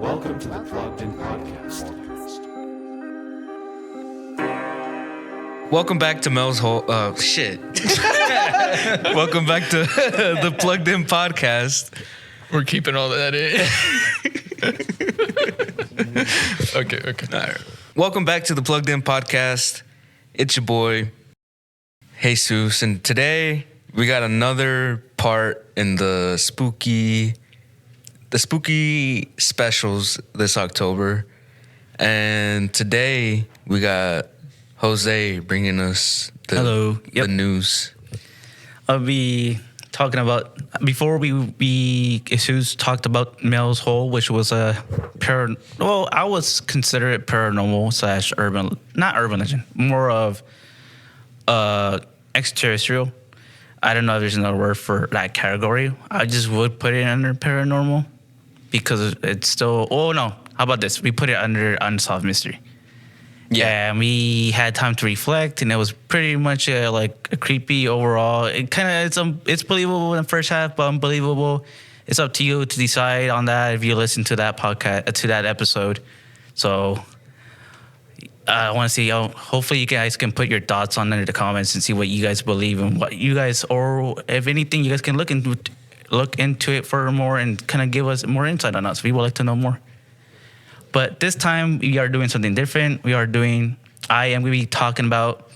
Welcome to the Plugged In Podcast. Welcome back to Mel's Hole. Shit. Welcome back to the Plugged In Podcast. We're keeping all that in. Okay. All right. Welcome back to the Plugged In Podcast. It's your boy, Jesus. And today we got another part in the spooky specials this October. And today we got Jose bringing us the news. I'll be talking about, before we Jesus talked about Mel's Hole, which was I was consider it paranormal / urban, not urban legend, more of extraterrestrial. I don't know if there's another word for that category. I just would put it under paranormal because it's still, how about this? We put it under unsolved mystery. Yeah, and we had time to reflect, and it was pretty much a creepy overall. It kind of it's believable in the first half, but unbelievable. It's up to you to decide on that if you listen to that podcast, to that episode. So I want to see. Hopefully, you guys can put your thoughts on under the comments and see what you guys believe and what you guys, or if anything, you guys can look into it for more and kind of give us more insight on us. We would like to know more. But this time we are doing something different. I am going to be talking about,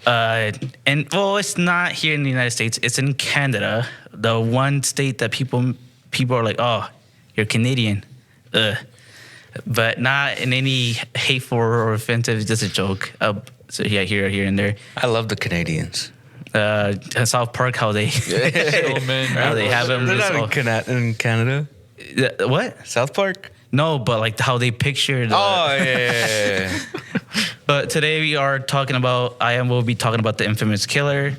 it's not here in the United States. It's in Canada, the one state that people are like, oh, you're Canadian, but not in any hateful or offensive. It's just a joke. So yeah, here and there. I love the Canadians. South Park, how they how they have them. They're not in Canada. What? South Park? No, but like how they picture the... Oh, yeah. But today we are talking about... will be talking about the infamous killer,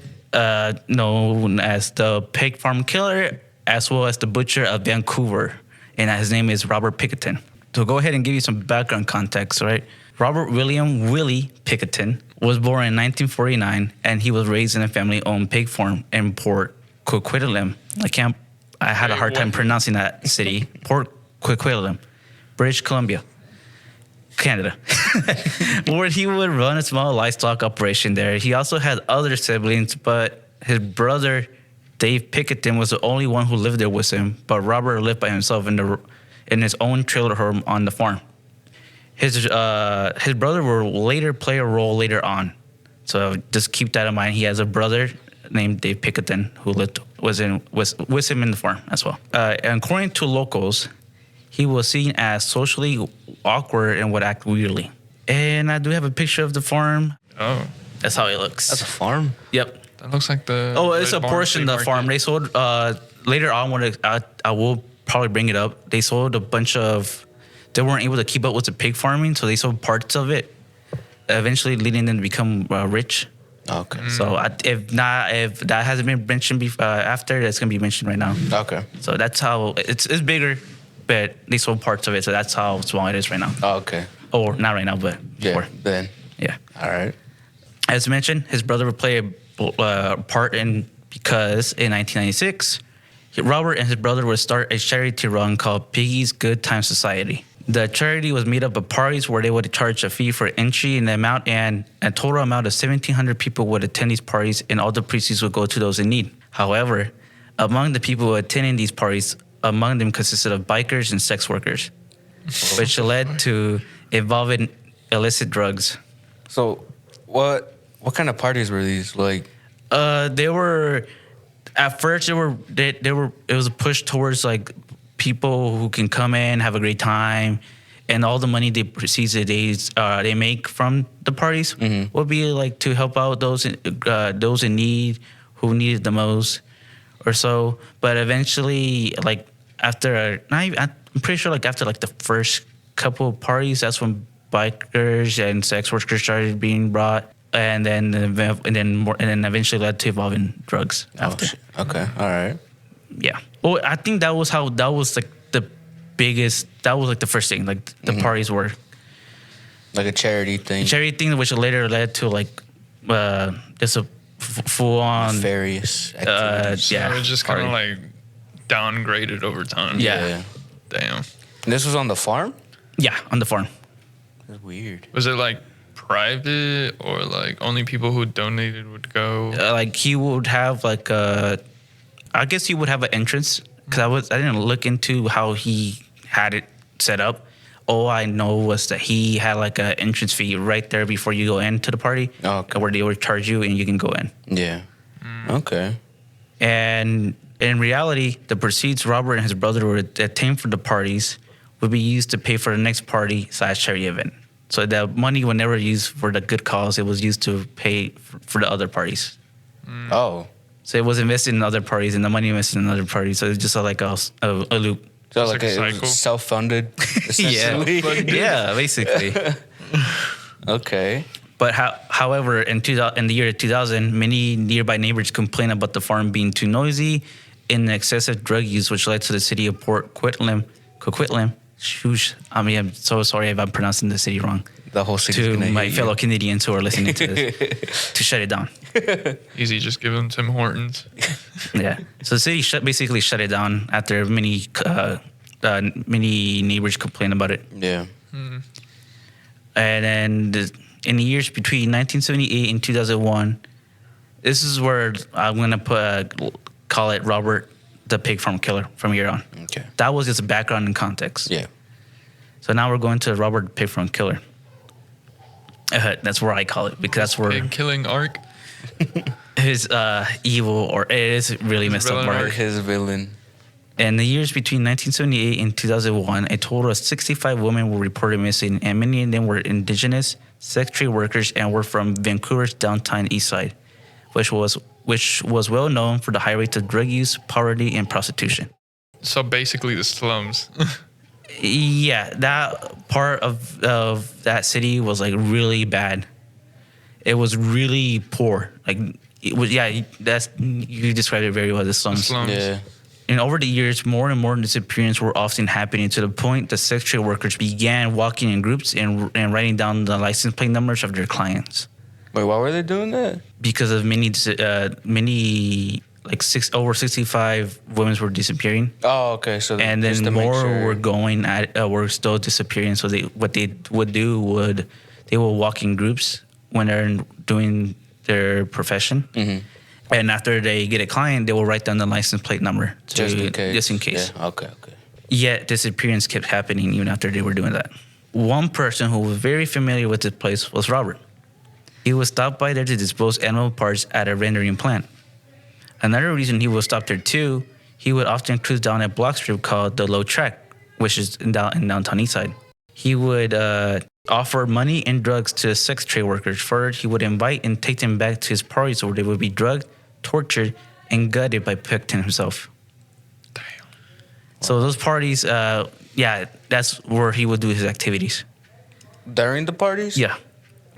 known as the pig farm killer, as well as the butcher of Vancouver. And his name is Robert Pickton. So go ahead and give you some background context, right? Robert William Willie Pickton was born in 1949, and he was raised in a family-owned pig farm in Port Coquitlam. I had a hard time pronouncing that city. Port Coquitlam, British Columbia, Canada, where he would run a small livestock operation there. He also had other siblings, but his brother, Dave Pickton, was the only one who lived there with him, but Robert lived by himself in his own trailer home on the farm. His brother will later play a role later on, so just keep that in mind. He has a brother named Dave Pickton who was with him in the farm as well. And according to locals, he was seen as socially awkward and would act weirdly. And I do have a picture of the farm. Oh. That's how it looks. That's a farm? Yep. That looks like the... Oh, it's a portion of the farm. They sold... later on, when I will probably bring it up, they sold a bunch of... They weren't able to keep up with the pig farming, so they sold parts of it, eventually leading them to become rich. Okay. So if that hasn't been mentioned after, that's going to be mentioned right now. Okay. So that's how... It's bigger, but they sold parts of it, so that's how small it is right now. Oh, okay. Or not right now, but before. Then. Yeah. All right. As mentioned, his brother would play a part because in 1996, Robert and his brother would start a charity run called Piggy's Good Time Society. The charity was made up of parties where they would charge a fee for entry and a total amount of 1,700 people would attend these parties, and all the proceeds would go to those in need. However, among the people attending these parties, among them consisted of bikers and sex workers, which led to involving illicit drugs. So, what kind of parties were these? Like, they were at first. It was a push towards like people who can come in, have a great time, and all the money they make from the parties would be like to help out those in need who needed the most, or so. But eventually, like I'm pretty sure like after like the first couple of parties, that's when bikers and sex workers started being brought, and then eventually led to involving drugs after. Okay, all right. Yeah. Well, I think that was like the biggest. That was like the first thing. Like the parties were like a charity thing. Which later led to like just a full on nefarious activities. Yeah. So it just kind of like downgraded over time. Yeah. Damn. This was on the farm? Yeah, on the farm. That's weird. Was it like private or like only people who donated would go? Like he would have like I guess he would have an entrance because I didn't look into how he had it set up. All I know was that he had like an entrance fee right there before you go into the party, where they would charge you and you can go in. Yeah. Okay. And in reality, the proceeds Robert and his brother would attain for the parties would be used to pay for the next party / charity event. So the money was never used for the good cause. It was used to pay for the other parties. Oh. So it was invested in other parties and the money invested in other parties. So it's just like a loop. So It's like like a it cycle. was self-funded, essentially. Yeah, basically. Okay. But however, in the year 2000, many nearby neighbors complained about the farm being too noisy and excessive drug use, which led to the city of Port Coquitlam. Shush. I mean, I'm so sorry if I'm pronouncing the city wrong. The whole city's To gonna my hate fellow you. Canadians who are listening to this, to shut it down. Easy, just give them Tim Hortons. Yeah. So the city basically shut it down after many neighbors complained about it. Yeah. And then in the years between 1978 and 2001, this is where I'm gonna call it Robert the Pig Farm Killer from here on. Okay. That was just a background and context. Yeah. So now we're going to Robert the Pig Farm Killer. That's where I call it because that's where Pig killing arc. his evil or it is really messed up villain part. arc. His villain. In the years between 1978 and 2001, a total of 65 women were reported missing, and many of them were indigenous, sex trade workers, and were from Vancouver's downtown east side, which was well known for the high rates of drug use, poverty, and prostitution. So basically the slums. Yeah, that part of that city was like really bad. It was really poor. Like it was, yeah, you described it very well. The slums. slums. Yeah. And over the years, more and more disappearances were often happening to the point that sex trade workers began walking in groups and writing down the license plate numbers of their clients. Wait, why were they doing that? Because of many like over 65 women were disappearing, Oh, okay. So and just then to make more sure. were still disappearing. So they will walk in groups when they're doing their profession. Mm-hmm. And after they get a client, they will write down the license plate number Just in case. Just in case. Yeah. Okay. Okay. Yet disappearance kept happening even after they were doing that. One person who was very familiar with this place was Robert. He was stopped by there to dispose animal parts at a rendering plant. Another reason he would stop there too, he would often cruise down a block strip called the Low Track, which is in downtown Eastside. He would offer money and drugs to sex trade workers. Further, he would invite and take them back to his parties where they would be drugged, tortured, and gutted by Pickton himself. Damn. So those parties, that's where he would do his activities. During the parties? Yeah.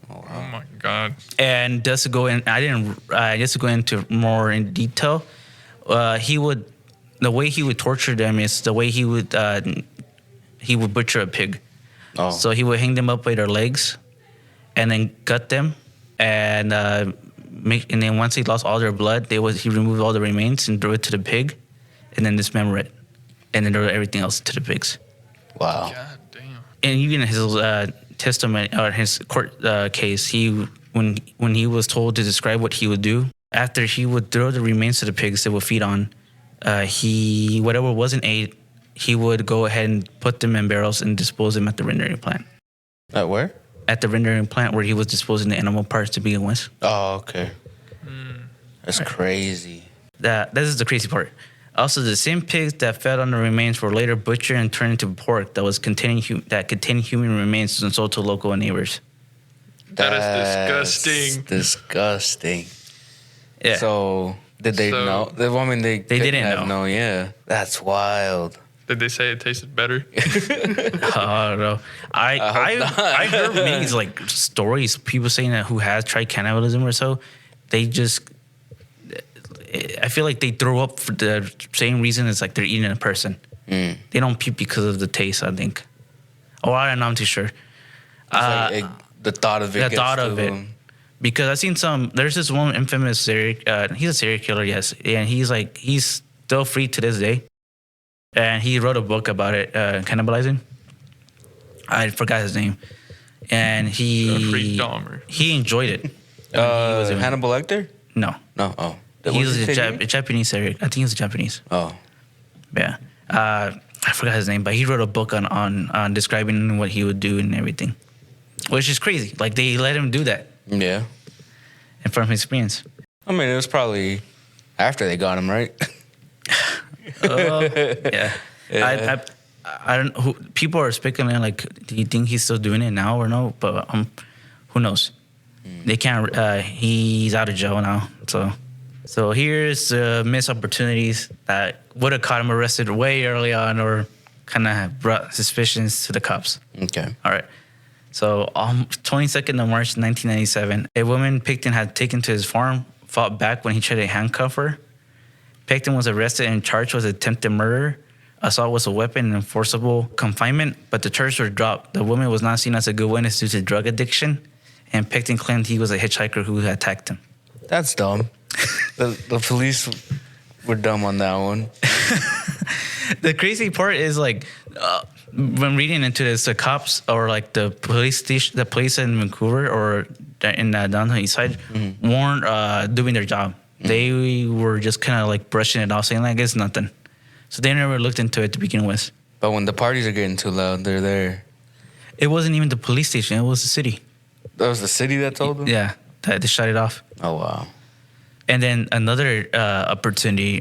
Oh my God. And just to go into more in detail, the way he would torture them is the way he would butcher a pig. Oh. So he would hang them up by their legs, and then gut them, and then once he lost all their blood, he removed all the remains and threw it to the pig, and then dismember it, and then throw everything else to the pigs. Wow. God damn. And even his testament or his court case, when he was told to describe what he would do after he would throw the remains to the pigs they would feed on, whatever wasn't ate, he would go ahead and put them in barrels and dispose them at the rendering plant. At where? At the rendering plant where he was disposing the animal parts to begin with. Oh, okay. That's crazy. This is the crazy part. Also, the same pigs that fed on the remains were later butchered and turned into pork that contained human remains and sold to local neighbors. That is That's disgusting. Disgusting. Yeah. So did they know? I mean, they didn't have know. No, yeah. That's wild. Did they say it tasted better? I don't know. I heard many like stories, people saying that who has tried cannibalism or so, I feel like they throw up for the same reason as like they're eating a person. They don't puke because of the taste, I think. Or I don't know, I'm too sure. The thought of it. The gets thought to of it. them. Because I've seen there's this one infamous he's a serial killer, yes. And he's still free to this day. and he wrote a book about it, cannibalizing. I forgot his name, and Jeffrey Dahmer. he enjoyed it. when he was doing it. Hannibal Lecter? No, No. Oh. he was What did you say? a Japanese. I think he was a Japanese. Oh. Yeah. I forgot his name, but he wrote a book on describing what he would do and everything, which is crazy. Like, they let him do that, Yeah. and from his experience. I mean, it was probably after they got him, right? Yeah. I don't. People are speculating, like, do you think he's still doing it now or no? But who knows? They can't. He's out of jail now, so here's missed opportunities that would have caught him arrested way early on, or kind of brought suspicions to the cops. Okay. All right. So on 22nd of March 1997, a woman Pickton had taken to his farm fought back when he tried to handcuff her. Pickton was arrested and charged with attempted murder, assault with a weapon, and forcible confinement, but the charges were dropped. The woman was not seen as a good witness due to drug addiction, and Pickton claimed he was a hitchhiker who attacked him. That's dumb. the police were dumb on that one. The crazy part is, like, when reading into this, the cops or like the police station, the police in Vancouver or in downtown East Side weren't doing their job. They were just kind of like brushing it off, saying like it's nothing. So they never looked into it to begin with. But when the parties are getting too loud, they're there. It wasn't even the police station; it was the city. That was the city that told them? Yeah, they shut it off. Oh, wow. And then another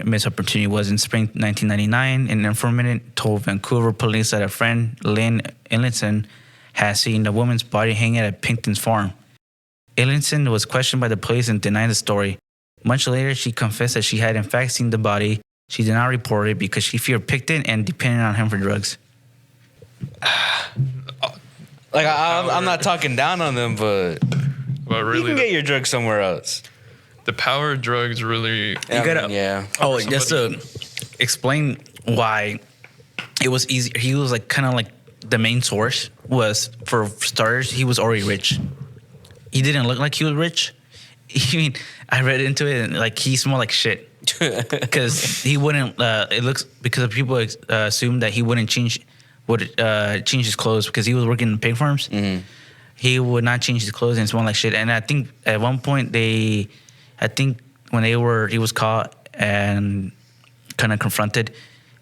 missed opportunity was in spring 1999. An informant told Vancouver police that a friend, Lynn Ellinson, had seen a woman's body hanging at Pickton's farm. Ellinson was questioned by the police and denied the story. Much later, she confessed that she had in fact seen the body. She did not report it because she feared Pickton and depended on him for drugs. Like, I'm not talking down on them, but But you can really, get your drugs somewhere else. the power of drugs really. Yeah. Oh, just to explain why it was easy. He was like kind of like the main source was, for starters, he was already rich. He didn't look like he was rich. I mean, I read into it and like he smelled like shit because he wouldn't. It looks because people assumed that he wouldn't change his clothes because he was working in pig farms. Mm-hmm. He would not change his clothes and smell like shit. And I think at one point he was caught and kind of confronted,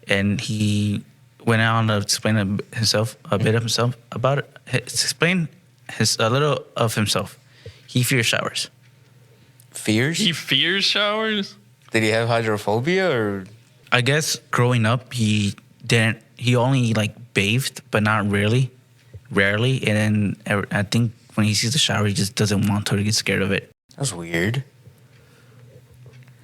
and he went on to explain a bit of himself about it. Explain a little of himself. He fears showers. Fears? He fears showers? Did he have hydrophobia or? I guess growing up he didn't. He only like bathed, but not really, rarely. And then I think when he sees the shower, he just doesn't want to. He gets scared of it. That's weird.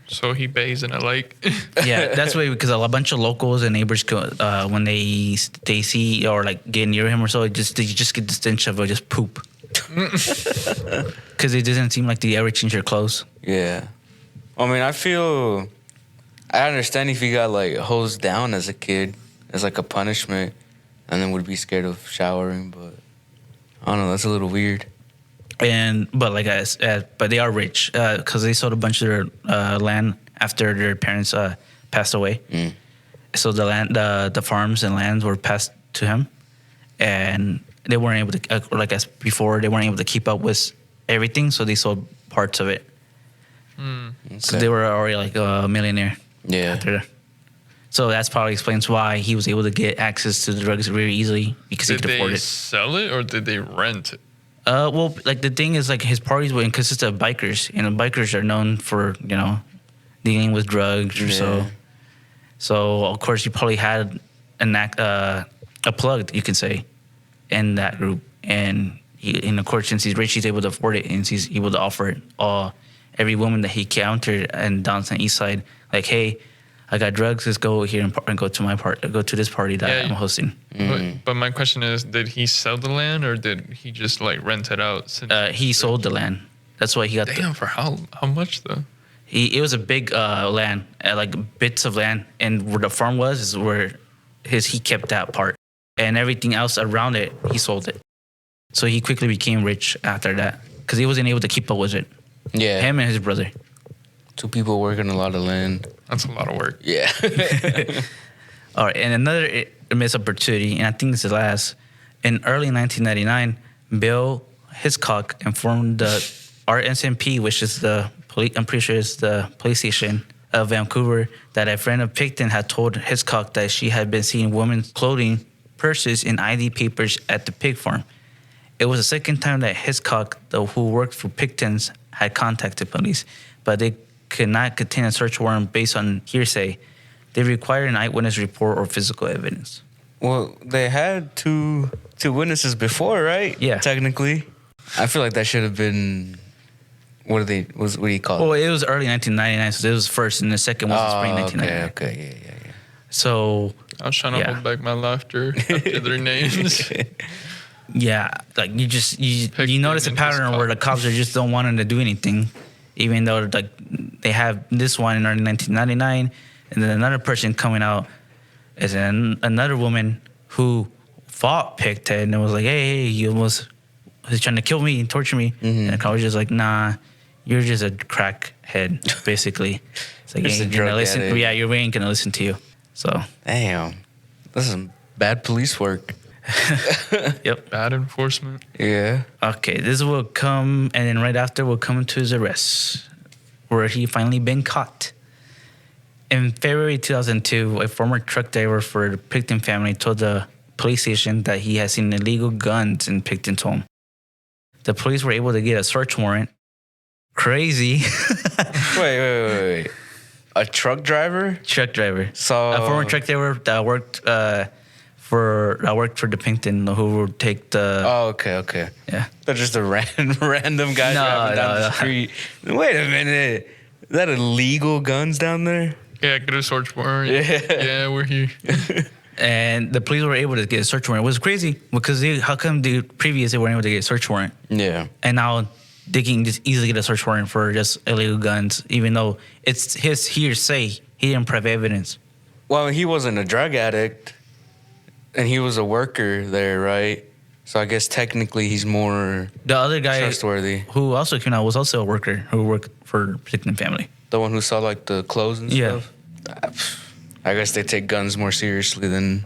So he bathes in a lake. Yeah, that's why, because a bunch of locals and neighbors go when they see or like get near him or so, they just get the stench of just poop. Because it doesn't seem like they ever change their clothes. Yeah. I mean, I understand if you got like hosed down as a kid as like a punishment and then would be scared of showering, but I don't know, that's a little weird. But they are rich because they sold a bunch of their land after their parents passed away. Mm. So the land, the farms and lands were passed to him, and they weren't able to, like as before, they weren't able to keep up with everything. So they sold parts of it. Okay. So they were already like a millionaire. Yeah. After that. So that's probably explains why he was able to get access to the drugs really easily because he could afford it. Did they sell it or did they rent it? Well, like the thing is, like his parties would consist of bikers, and bikers are known for dealing with drugs or so. So of course he probably had a plug, you can say, in that group, and of course since he's rich, he's able to afford it, and he's able to offer it every woman that he encountered in downtown East Side, like, hey, I got drugs. Let's go here and go to this party that I'm hosting. Mm-hmm. But my question is, did he sell the land or did he just like rent it out? He sold the land. That's why he got. Damn, for how much though? It was a big land, like bits of land, and where the farm was is where he kept that part, and everything else around it he sold it. So he quickly became rich after that because he wasn't able to keep up with it. Yeah, him and his brother. Two people working a lot of land. That's a lot of work. Yeah. All right, and another missed opportunity, and I think this is the last. In early 1999, Bill Hiscock informed the RSMP, which is the police, I'm pretty sure it's the police station of Vancouver, that a friend of Pickton had told Hiscock that she had been seeing women's clothing, purses, and ID papers at the pig farm. It was the second time that Hiscock, who worked for Pickton's, had contacted police, but they could not contain a search warrant based on hearsay. They required an eyewitness report or physical evidence. Well, they had two witnesses before, right? Yeah. Technically. I feel like that should have been, what do you call Well, it? it was early 1999, so it was first, and the second was spring 1999. Okay, yeah. So, I was trying to hold back my laughter after their names. yeah, like you Pickton notice a and pattern Hiscock. where the cops just don't want them to do anything, even though like they have this one in early 1999, and then another person coming out is another woman who fought Pickton and was like, hey, he's trying to kill me and torture me. And the cop was just like, nah, you're just a crackhead, basically. It's like, Just a ain't gonna drug listen. addict. Yeah, you ain't gonna listen to you. So, Damn. This is bad police work. yep. Bad enforcement. Yeah. Okay, this will come, and then right after will come to his arrest, where he finally been caught. In February 2002, a former truck driver for the Pickton family told the police station that he had seen illegal guns in Pickton's home. The police were able to get a search warrant. Crazy. Wait. A truck driver? Truck driver. So A former truck driver that worked for the Pickton, who would take the Oh, okay. yeah. They're just a random guy No, driving down no. the street. Wait a minute. Is that illegal guns down there? Yeah, get a search warrant. Yeah. Yeah, we're here. And the police were able to get a search warrant. It was crazy because how come they weren't able to get a search warrant? Yeah. And now they can just easily get a search warrant for just illegal guns, even though it's his hearsay. He didn't prove evidence. Well, he wasn't a drug addict, and he was a worker there, right? So I guess technically he's more The other guy trustworthy. who also came out was also a worker who worked for Pickton family. The one who saw like the clothes and Yeah. stuff. I guess they take guns more seriously than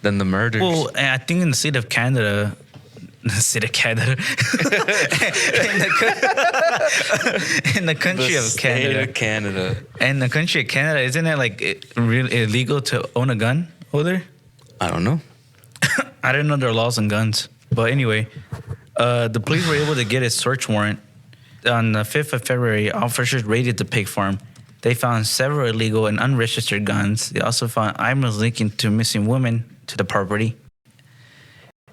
the murders. Well, and I think in the state of Canada, in the country of Canada, in the country of Canada, isn't it like really illegal to own a gun over there? I don't know. I didn't know there are laws on guns. But anyway, the police were able to get a search warrant. On the 5th of February, officers raided the pig farm. They found several illegal and unregistered guns. They also found items linking to missing women to the property.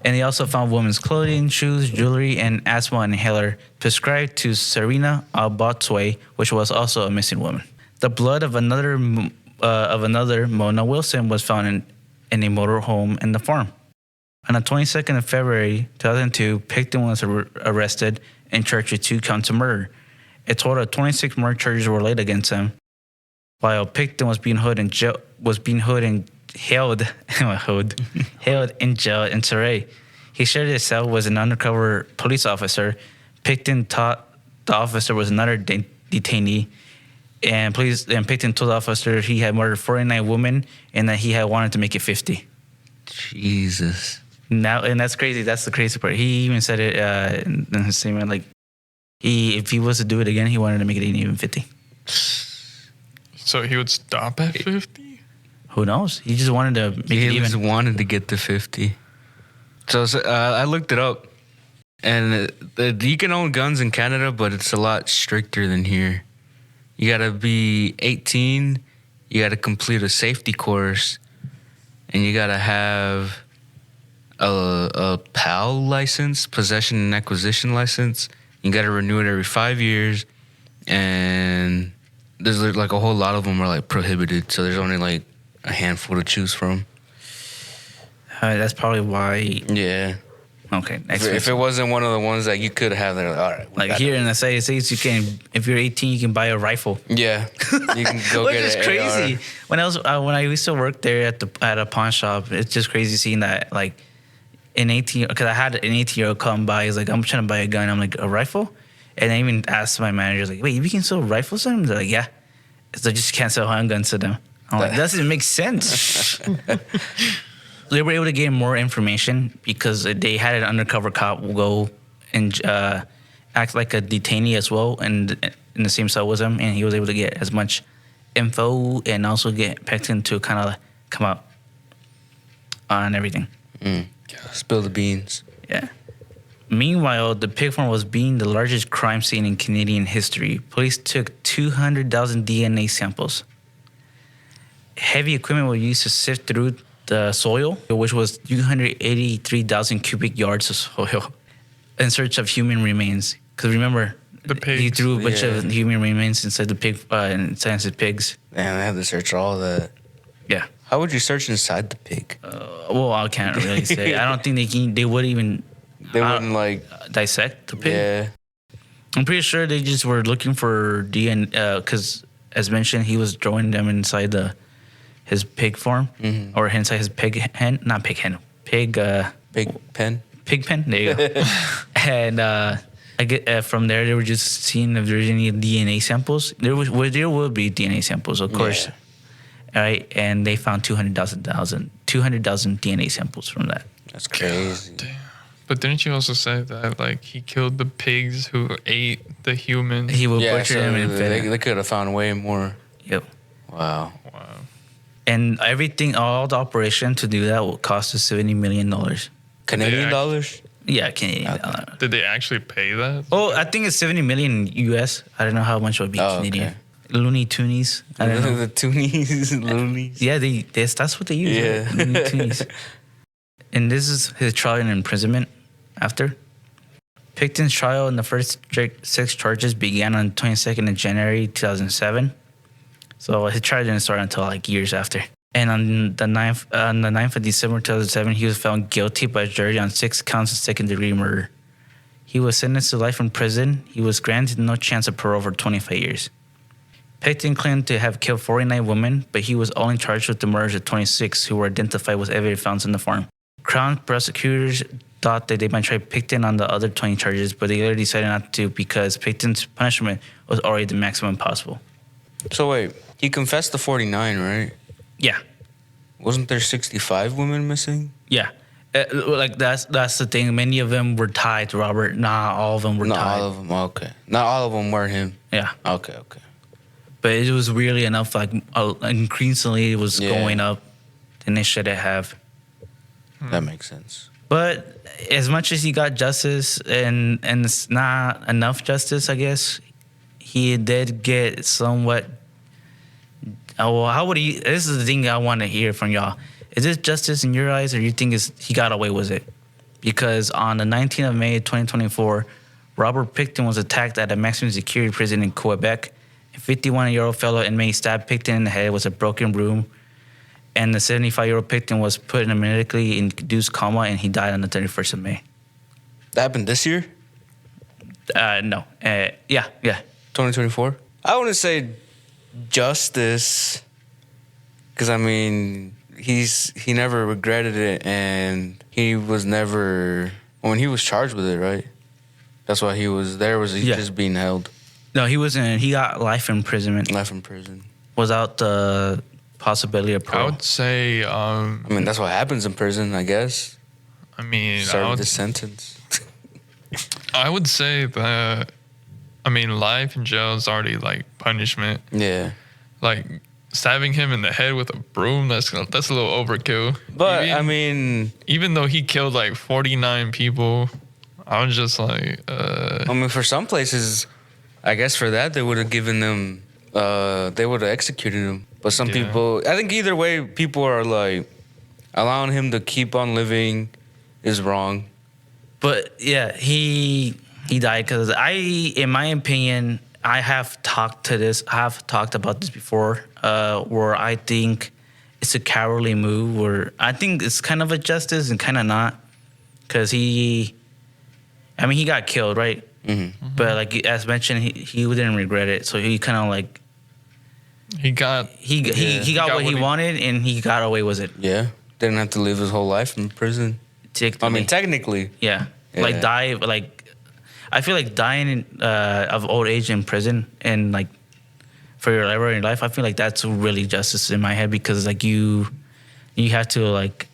And they also found women's clothing, shoes, jewelry, and asthma inhaler prescribed to Serena Albotsway, which was also a missing woman. The blood of another Mona Wilson was found in a motor home in the farm. On the 22nd of February 2002, Pickton was arrested and charged with 2 counts of murder. A total of 26 murder charges were laid against him, while Pickton was being held in jail in Surrey. He shared his cell with an undercover police officer. Pickton thought the officer was another detainee, and Pickton told the officer he had murdered 49 women and that he had wanted to make it 50. Jesus. Now, and that's crazy. That's the crazy part. He even said it in his statement, like if he was to do it again, he wanted to make it even 50. So he would stop at 50? Who knows? He just wanted to make it He even. just wanted to get to 50. So I looked it up, and you can own guns in Canada, but it's a lot stricter than here. You gotta be 18. You gotta complete a safety course, and you gotta have a PAL license, possession and acquisition license. You gotta renew it every 5 years, and there's like a whole lot of them are like prohibited. So there's only like a handful to choose from. That's probably why. Yeah. Okay. If it wasn't one of the ones that you could have, they're like, all right. Like here in the United States, you can, if you're 18, you can buy a rifle. Yeah. You can go Which get is an crazy. AR. When I used to work there at a pawn shop, it's just crazy seeing that like an 18, because I had an 18-year-old come by. He's like, I'm trying to buy a gun. I'm like, a rifle? And I even asked my manager, like, wait, you can sell rifles to them? They're like, yeah. So just can't sell handguns to them. I'm like, doesn't make sense. They were able to gain more information because they had an undercover cop go and act like a detainee as well, and in the same cell as him, and he was able to get as much info and also get Pickton to kind of come out on everything. Spill the beans. Yeah. Meanwhile, the pig farm was being the largest crime scene in Canadian history. Police took 200,000 DNA samples. Heavy equipment was used to sift through the soil, which was 283,000 cubic yards of soil, in search of human remains. Because remember, The pigs. he threw a bunch of human remains inside the pig, inside his pigs. Man, they had to search all that. Yeah. How would you search inside the pig? Well, I can't really say. I don't think they would even They wouldn't like. dissect the pig. Yeah. I'm pretty sure they just were looking for DNA because, as mentioned, he was throwing them inside his pig farm or inside his pig pen. Pig pen. Pig pen. There you go. And I get from there they were just seeing if there's any DNA samples. There will be DNA samples, of course. Yeah. All right, and they found 200,000 DNA samples from that. That's crazy. Damn. But didn't you also say that like he killed the pigs who ate the humans? He would Yeah, butcher so them and fed they, them. they could have found way more. Yep. Wow. Wow. And everything, all the operation to do that will cost us $70 million. Canadian act- dollars? Yeah, Canadian. Did they actually pay that? Oh, I think it's 70 million US. I don't know how much would be Oh, Canadian. okay. Looney Toonies. I don't know. The toonies, loonies. Yeah, that's what they use. Yeah. Right? Looney Toonies. And this is his trial and imprisonment after. Pickton's trial and the first 6 charges began on 22nd of January 2007. So his trial didn't start until like years after. And on the 9th of December 2007, he was found guilty by a jury on 6 counts of second-degree murder. He was sentenced to life in prison. He was granted no chance of parole for 25 years. Pickton claimed to have killed 49 women, but he was only charged with the murders of 26 who were identified with evidence found in the farm. Crown prosecutors thought that they might try Pickton on the other 20 charges, but they later decided not to because Pickton's punishment was already the maximum possible. So wait, he confessed to 49, right? Yeah. Wasn't there 65 women missing? Yeah. Like that's the thing. Many of them were tied to Robert. Not all of them were Not tied. all of them. Okay. Not all of them were him. Yeah. Okay. But it was weirdly enough, like increasingly it was Yeah. going up than they should have. That makes sense. But as much as he got justice and it's not enough justice, I guess, he did get somewhat. Oh, well, how would he? This is the thing I want to hear from y'all. Is this justice in your eyes, or you think he got away with it? Because on the 19th of May, 2024, Robert Pickton was attacked at a maximum security prison in Quebec. A 51-year-old fellow inmate stabbed Pickton in the head with a broken broom, and the 75-year-old Pickton was put in a medically induced coma, and he died on the 31st of May. That happened this year? No. Yeah. 2024? I wouldn't say justice, because I mean he never regretted it, and he was never when he was charged with it, right? That's why he was there. Was he just being held? No, he wasn't. He got life imprisonment Life in prison. without the possibility of I parole. would say, I mean, that's what happens in prison, I guess. I mean, Serve the sentence. I would say that, I mean, life in jail is already like punishment. Yeah. Like stabbing him in the head with a broom, that's a little overkill. But even, I mean, even though he killed like 49 people, I was just like, I mean, for some places, I guess for that they would have given them, they would have executed him. But some Yeah. people, I think either way, people are like allowing him to keep on living is wrong. But yeah, he died because in my opinion, I have talked about this before, where I think it's a cowardly move, where I think it's kind of a justice and kind of not, because he got killed, right? Mm-hmm. But like as mentioned, he didn't regret it, so he kind of like he got he got what he wanted, and he got away with it. Yeah. Didn't have to live his whole life in prison. I mean, technically. Yeah. Yeah. Like die, like I feel like dying of old age in prison and like for your library in life. I feel like that's really justice in my head because like you have to like,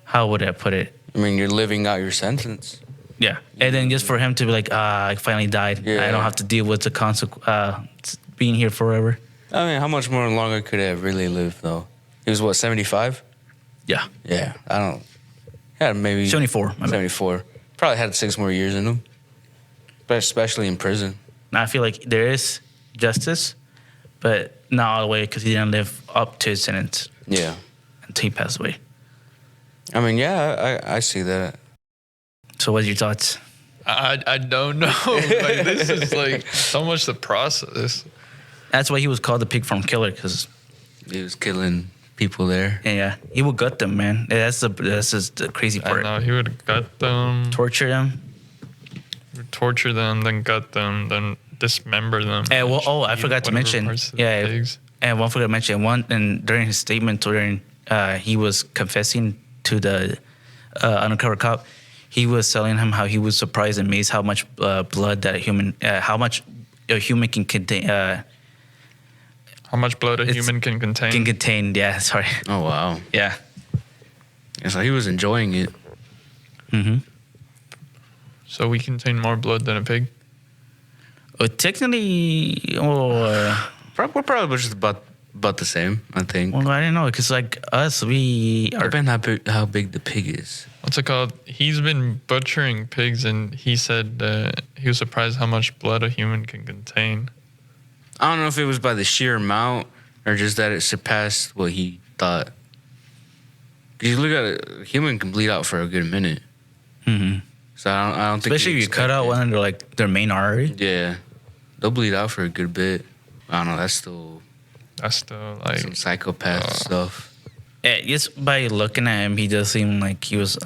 how would I put it? I mean, you're living out your sentence. Yeah, and then just for him to be like, I finally died. Yeah. I don't have to deal with the being here forever. I mean, how much more longer could he have really lived, though? He was, what, 75? Yeah, Yeah, I don't... Yeah, maybe... 74. My bad. 74. Probably had 6 more years in him. But especially in prison. Now I feel like there is justice, but not all the way because he didn't live up to his sentence Yeah. until he passed away. I mean, yeah, I see that. So what's your thoughts? I don't know. Like, this is like so much to process. That's why he was called the pig farm killer because He was killing people there. yeah, he would gut them, man. That's just the crazy I part. know he would gut them, Torture them. torture them, then gut them, then dismember them. And well, oh, I eat forgot to whatever mention. parts of the Yeah, pigs. and one forgot to mention one. And during his statement, during he was confessing to the undercover cop. He was telling him how he was surprised and amazed how much blood that how much a human can contain. How much blood a It's- human can contain? Can contain. Yeah, sorry. Oh, wow. Yeah. Yeah, so he was enjoying it. Mm-hmm. So we contain more blood than a pig. Technically, We're probably just about the same, I think. well, I don't know, because like us, we are. Depends how big the pig is. What's it called? He's been butchering pigs, and he said he was surprised how much blood a human can contain. I don't know if it was by the sheer amount or just that it surpassed what he thought. 'Cause you look at it, a human can bleed out for a good minute. Mm-hmm. So I don't think. Especially he if you cut out expected- one under like their main artery. Yeah, they'll bleed out for a good bit. I don't know. That's still That's still like some psychopath stuff. Yeah, just by looking at him, he does seem like he was.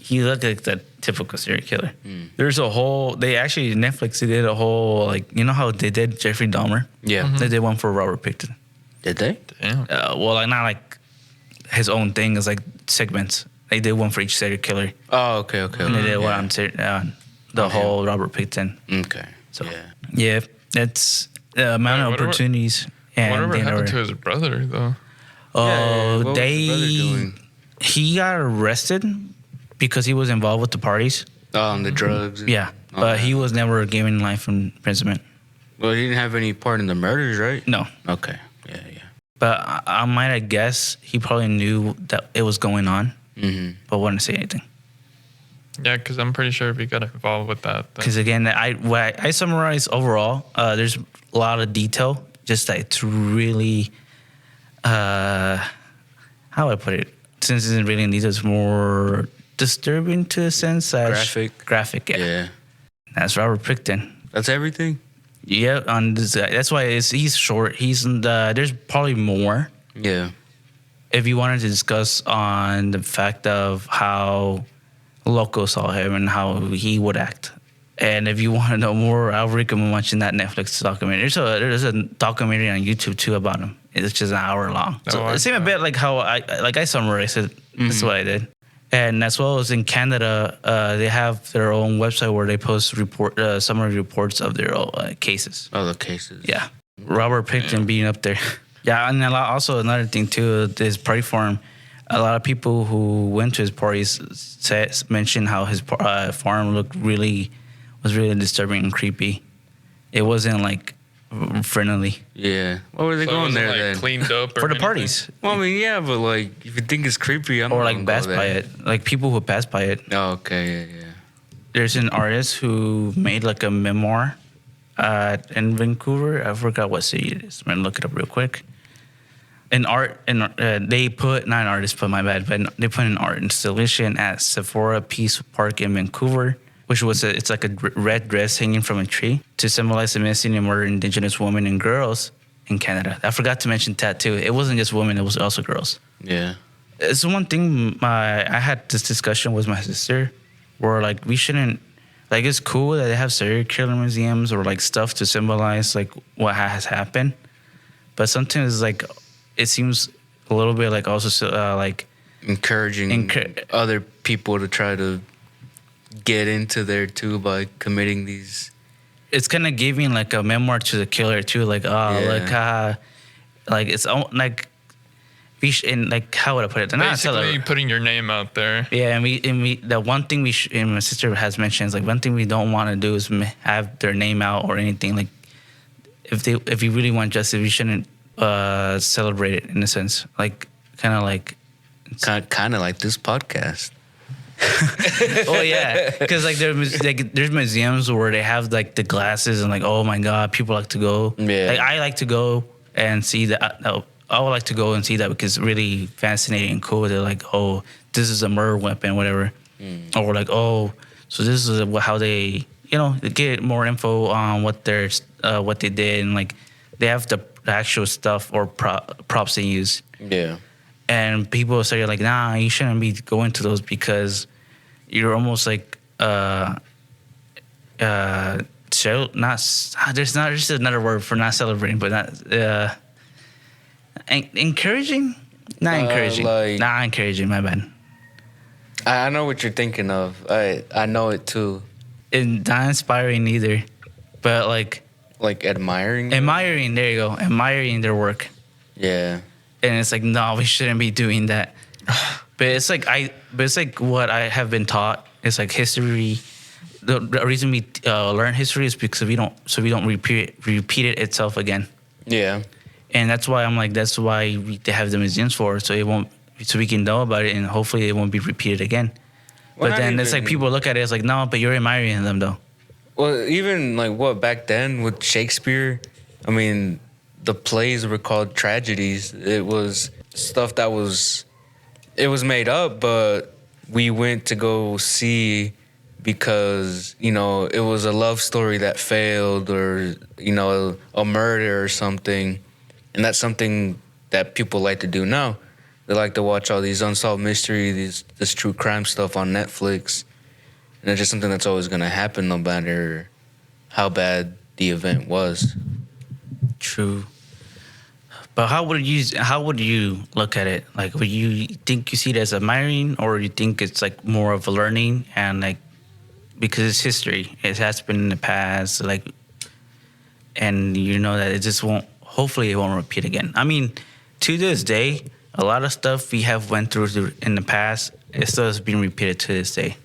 He looked like that typical serial killer. There's a whole. They actually Netflix. They did a whole like you know how they did Jeffrey Dahmer. Yeah. They did one for Robert Pickton. Did they? damn. Well, like not like his own thing. It's like segments. They did one for each serial killer, Oh, okay. and they did one yeah. on the whole Robert Pickton. Okay. So yeah. yeah, it's the amount of whatever- opportunities. And Whatever they happened never- to his brother, though? Oh, What was the brother doing? he got arrested because he was involved with the parties. Oh, and the drugs. Yeah, but he was never given life imprisonment. Well, he didn't have any part in the murders, right? No, Okay. Yeah. but I might guess he probably knew that it was going on, Mm-hmm. but wouldn't say anything. Yeah, because I'm pretty sure if he got involved with that, then Because again, I summarize overall. There's a lot of detail. Just that it's really, how would I put it? Since it's really in detail, it's more disturbing to a sense. Graphic. Yeah. Yeah. That's Robert Pickton. That's everything. Yeah, on this guy. That's why he's short. He's in the. There's probably more. Yeah. If you wanted to discuss on the fact of how Loco saw him and how he would act, and if you want to know more, I'll recommend watching that Netflix documentary. There's a documentary on YouTube too about him. It's just an hour long. So I it seemed a bit like how I summarized it. That's what I did. And as well as in Canada, they have their own website where they post summary reports of their cases. Other cases. Yeah, Robert Pickton being up there. Yeah, and also another thing too, his party farm. A lot of people who went to his parties mentioned how his farm was really disturbing and creepy. It wasn't like friendly Yeah. What were they so it going wasn't, there like, then? cleaned up or for the anything? parties, Well, I mean, yeah, but like, if you think it's creepy, I'm or not like gonna go pass by there. it, like people who pass by it. Oh, okay. Yeah. There's an artist who made like a memoir in Vancouver. I forgot what city it is. I'm gonna look it up real quick. They put not an artist, but my bad, but they put an art installation at Sephora Peace Park in Vancouver, which was it's like a red dress hanging from a tree to symbolize the missing and murdered Indigenous women and girls in Canada. I forgot to mention tattoo. It wasn't just women; it was also girls. Yeah. It's one thing. I had this discussion with my sister, where like we shouldn't. Like it's cool that they have serial killer museums or like stuff to symbolize like what has happened, but sometimes like it seems a little bit like also like Encouraging other people to try to get into there too by committing these it's kind of giving like a memoir to the killer too. Like, oh, Yeah. like it's like and like how would I put it? They're not Basically, putting your name out there. Yeah, and we the one thing and my sister has mentioned is like one thing we don't want to do is have their name out or anything. Like if you really want justice, we shouldn't celebrate it in a sense. Like kind of like this podcast. oh yeah, because like there's museums where they have like the glasses and like oh my god, people like to go. Yeah, like I like to go and see that. I would like to go and see that because it's really fascinating and cool. They're like, oh, this is a murder weapon, whatever, or like, oh, so this is how they, they get more info on what they did, and like they have the actual stuff or props they use. Yeah, and people say like, nah, you shouldn't be going to those because you're almost like there's just another word for not celebrating, but not encouraging. Not encouraging. Not encouraging. My bad. I know what you're thinking of. I know it too. And not inspiring either, but like admiring. Admiring. There you go. Admiring their work. Yeah. And it's like, no, we shouldn't be doing that. But it's like what I have been taught. It's like history. The reason we learn history is because we don't repeat it itself again. Yeah. And that's why I'm like, that's why they have the museums for, so we can know about it, and hopefully it won't be repeated again. Well, but then it's like people look at it as like, no, but you're admiring them though. Well, even like back then with Shakespeare, I mean, the plays were called tragedies. It was stuff that was made up, but we went to go see because, it was a love story that failed or, a murder or something. And that's something that people like to do now. They like to watch all these unsolved mysteries, this true crime stuff on Netflix. And it's just something that's always going to happen no matter how bad the event was. True. But how would you look at it? Like, would you think you see it as admiring, or you think it's like more of a learning and like because it's history, it has been in the past, like, and that it just won't. Hopefully, it won't repeat again. I mean, to this day, a lot of stuff we have went through in the past, it still is being repeated to this day.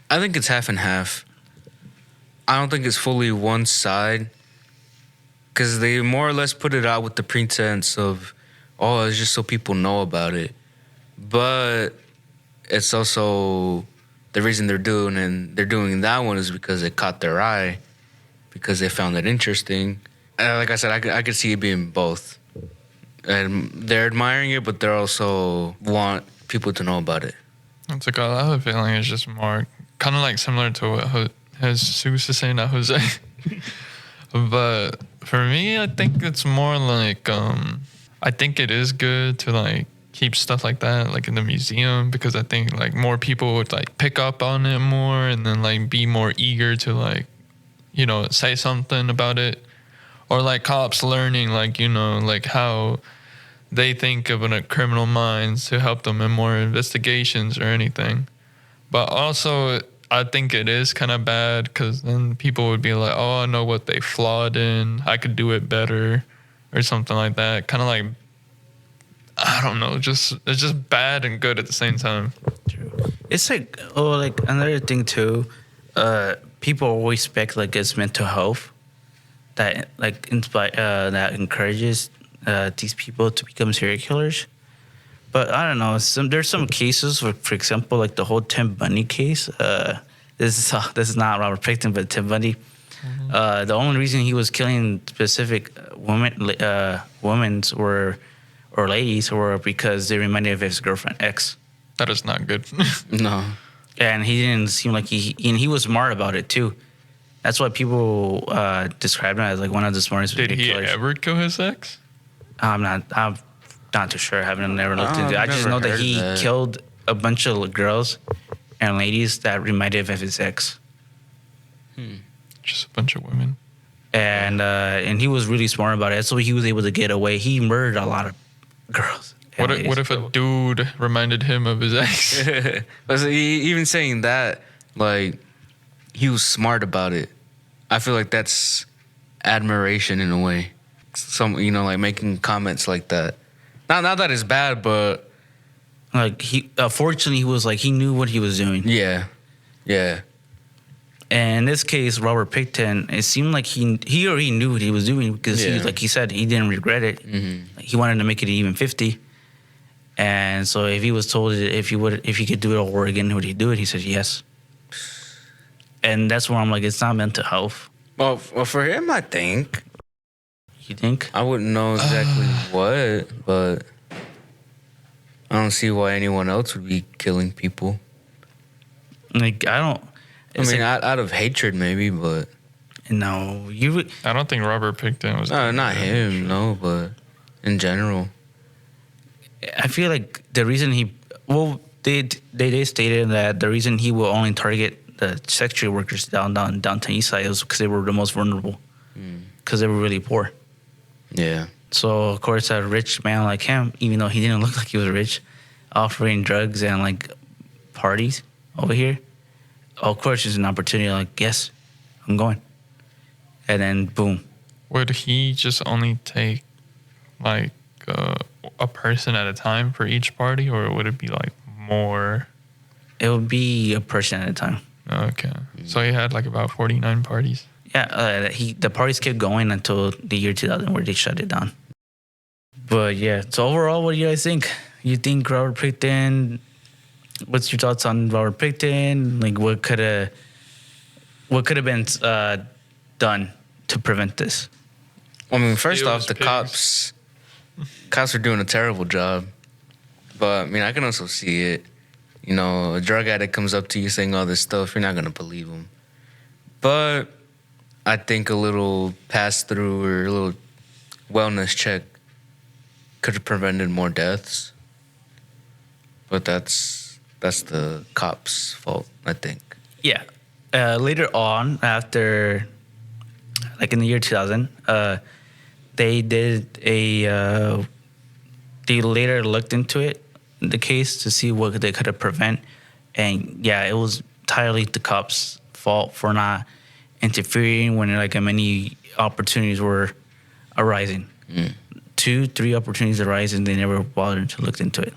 I think it's half and half. I don't think it's fully one side. Because they more or less put it out with the pretense of, oh, it's just so people know about it. But it's also the reason they're doing that one is because it caught their eye, because they found it interesting. Like I said, I could see it being both. And they're admiring it, but they also want people to know about it. It's like I have a feeling it's just more kind of like similar to what Jesus is saying, not Jose. But for me, I think it's more like I think it is good to like keep stuff like that like in the museum, because I think like more people would like pick up on it more and then like be more eager to like say something about it, or like cops learning like like how they think of a criminal minds to help them in more investigations or anything. But also I think it is kind of bad because then people would be like, oh, I know what they flawed in, I could do it better or something like that. Kind of like, I don't know, it's just bad and good at the same time. True. It's like, like another thing too, people always expect like it's mental health that like that encourages these people to become serial killers. But I don't know. There's some cases, for example, like the whole Tim Bundy case. This is not Robert Pickton, but Tim Bundy. Mm-hmm. The only reason he was killing specific women or ladies were because they reminded him of his girlfriend ex. That is not good. No. And he didn't seem like he was smart about it too. That's why people described him as like one of the smartest killers. Did he ever kill his ex? I'm not too sure. I haven't never looked into it. I just know that he killed a bunch of girls and ladies that reminded him of his ex. Just a bunch of women. And he was really smart about it. That's why he was able to get away. He murdered a lot of girls. What if a dude reminded him of his ex? But even saying that, like, he was smart about it. I feel like that's admiration in a way. Some, you know, like making comments like that. Not that it's bad, but Like he, fortunately, he was like he knew what he was doing. yeah. And in this case, Robert Pickton, it seemed like he already knew what he was doing because he, Yeah. like he said, he didn't regret it. Mm-hmm. He wanted to make it even 50. And so if he was told if he could do it all over again, would he do it? He said yes. And that's where I'm like, it's not mental health. Well, for him, I think. You think? I wouldn't know exactly what, but I don't see why anyone else would be killing people. Like I don't. I mean, out of hatred, maybe, but no, you. I don't think Robert Pickton was. no, not him, no, but in general. I feel like the reason they stated that the reason he will only target the sex trade workers downtown east side was because they were the most vulnerable, because they were really poor. Yeah. So of course, a rich man like him, even though he didn't look like he was rich, offering drugs and like parties over here, of course, there's an opportunity. Like, yes, I'm going, and then boom. Would he just only take like a person at a time for each party, or would it be like more? It would be a person at a time. Okay, so he had like about 49 parties. Yeah, the parties kept going until the year 2000, where they shut it down. But yeah, so overall, what do you guys think? You think Robert Pickton? What's your thoughts on Robert Pickton? Like, what could have been done to prevent this? I mean, first Steal off, his the pigs. cops are doing a terrible job. But, I mean, I can also see it. You know, a drug addict comes up to you saying all this stuff, you're not going to believe him. But I think a little pass-through or a little wellness check could have prevented more deaths. But that's the cops' fault, I think. Yeah. Later on, after, like in the year 2000, they did they later looked into it, the case, to see what they could have prevent. And yeah, it was entirely the cops' fault for not interfering when like many opportunities were arising. 2-3 opportunities arising, they never bothered to look into it.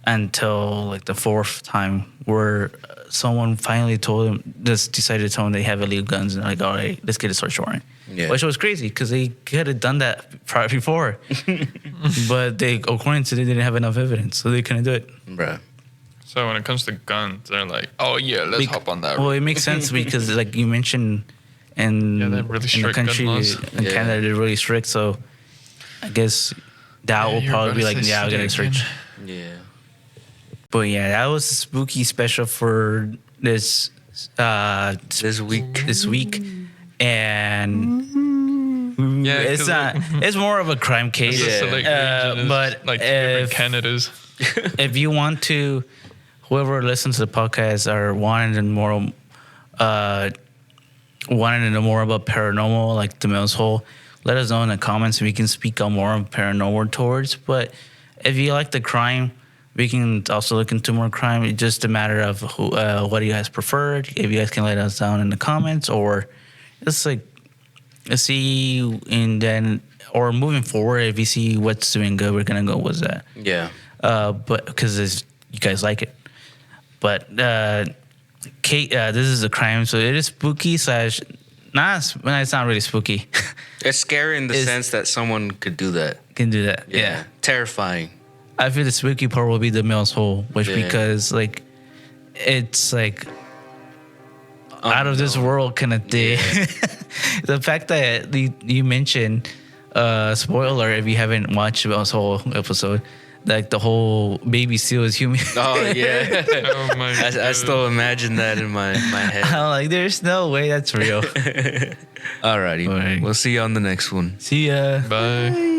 Until like the fourth time, where someone finally told them, just decided to tell them they have illegal guns, and like, all right, let's get a search warrant. Yeah. Which was crazy because they could have done that before, but they, according to them, they didn't have enough evidence, so they couldn't do it. Bruh. So when it comes to guns, they're like, "Oh yeah, let's hop on that." Well, it makes sense because, like you mentioned, Yeah, they have really in the strict gun country, laws. in Yeah. Canada, they're really strict. So I guess that will you're probably about be to like, say yeah, I'll get a city search. again. Yeah. But yeah, that was a spooky special for this This week. and Yeah, it's 'cause not. It's more of a crime case. It's just a, like, region is, but like two different if, Canadas. if you want to, whoever listens to the podcast or wanted to know more about paranormal, like the Mills Hole, let us know in the comments. We can speak on more of paranormal towards. But if you like the crime, we can also look into more crime. It's just a matter of what you guys preferred. If you guys can let us down in the comments, or just like see, and then, or moving forward, if you see what's doing good, we're gonna go with that. Yeah. But because you guys like it. But Kate, this is a crime, so it is spooky slash. It's not really spooky. It's scary in the sense that someone could do that. Can do that. Yeah. Terrifying. I feel the spooky part will be the Mills Hole, which Yeah. because like it's like out of this world kind of thing. The fact that you mentioned spoiler if you haven't watched the whole episode, like the whole baby seal is human. Oh, yeah. Oh my god. I still imagine that in my head. I'm like, there's no way that's real. Alrighty. Alright. We'll see you on the next one. See ya. Bye.